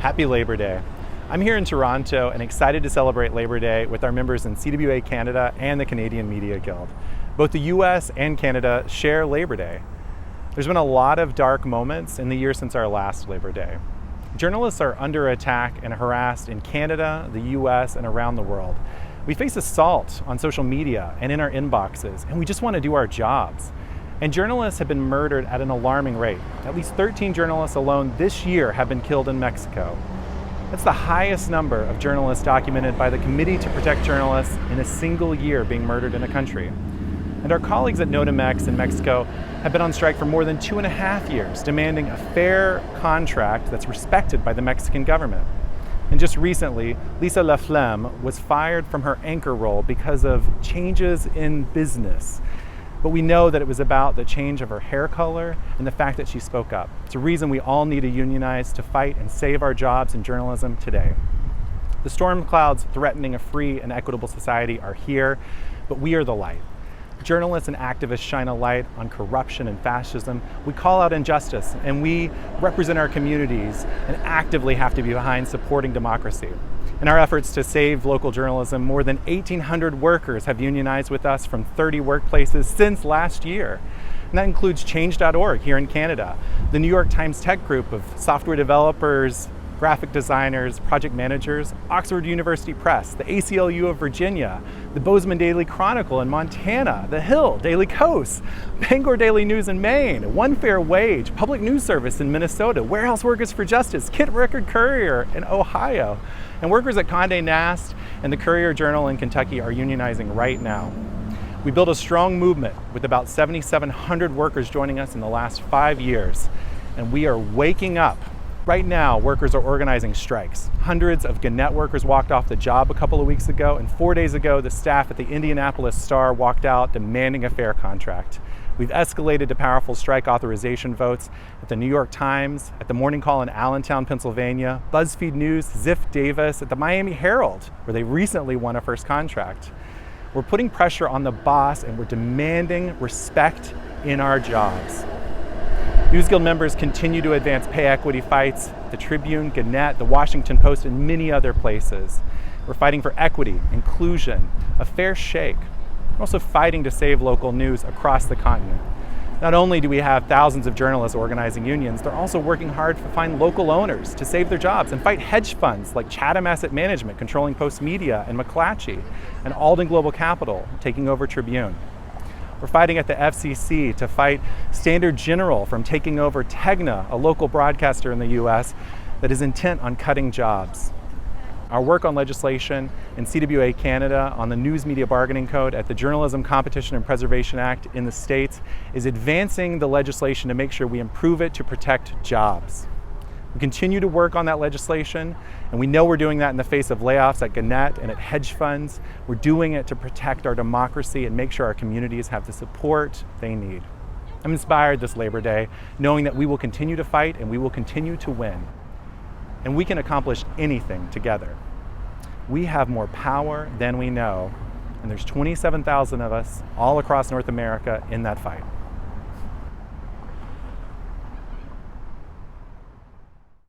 Happy Labor Day. I'm here in Toronto and excited to celebrate Labor Day with our members in CWA Canada and the Canadian Media Guild. Both the US and Canada share Labor Day. There's been a lot of dark moments in the year since our last Labor Day. Journalists are under attack and harassed in Canada, the US, and around the world. We face assault on social media and in our inboxes, and we just want to do our jobs. And journalists have been murdered at an alarming rate. At least 13 journalists alone this year have been killed in Mexico. That's the highest number of journalists documented by the Committee to Protect Journalists in a single year being murdered in a country. And our colleagues at Notimex in Mexico have been on strike for more than 2.5 years, demanding a fair contract that's respected by the Mexican government. And just recently, Lisa Laflamme was fired from her anchor role because of changes in business. But we know that it was about the change of her hair color and the fact that she spoke up. It's a reason we all need to unionize to fight and save our jobs in journalism today. The storm clouds threatening a free and equitable society are here, but we are the light. Journalists and activists shine a light on corruption and fascism. We call out injustice, and we represent our communities and actively have to be behind supporting democracy. In our efforts to save local journalism, more than 1,800 workers have unionized with us from 30 workplaces since last year. And that includes Change.org here in Canada, the New York Times Tech Group of software developers, graphic designers, project managers, Oxford University Press, the ACLU of Virginia, the Bozeman Daily Chronicle in Montana, The Hill, Daily Kos, Bangor Daily News in Maine, One Fair Wage, Public News Service in Minnesota, Warehouse Workers for Justice, Kit Record Courier in Ohio. And workers at Condé Nast and the Courier Journal in Kentucky are unionizing right now. We built a strong movement with about 7,700 workers joining us in the last 5 years, and we are waking up. Right now, workers are organizing strikes. Hundreds of Gannett workers walked off the job a couple of weeks ago, and 4 days ago, the staff at the Indianapolis Star walked out demanding a fair contract. We've escalated to powerful strike authorization votes at the New York Times, at the Morning Call in Allentown, Pennsylvania, BuzzFeed News, Ziff Davis, at the Miami Herald, where they recently won a first contract. We're putting pressure on the boss, and we're demanding respect in our jobs. News Guild members continue to advance pay equity fights at the Tribune, Gannett, the Washington Post, and many other places. We're fighting for equity, inclusion, a fair shake. We're also fighting to save local news across the continent. Not only do we have thousands of journalists organizing unions, they're also working hard to find local owners to save their jobs and fight hedge funds like Chatham Asset Management controlling Postmedia and McClatchy, and Alden Global Capital taking over Tribune. We're fighting at the FCC to fight Standard General from taking over Tegna, a local broadcaster in the US that is intent on cutting jobs. Our work on legislation in CWA Canada on the News Media Bargaining Code at the Journalism Competition and Preservation Act in the States is advancing the legislation to make sure we improve it to protect jobs. We continue to work on that legislation, and we know we're doing that in the face of layoffs at Gannett and at hedge funds. We're doing it to protect our democracy and make sure our communities have the support they need. I'm inspired this Labor Day, knowing that we will continue to fight and we will continue to win. And we can accomplish anything together. We have more power than we know, and there's 27,000 of us all across North America in that fight.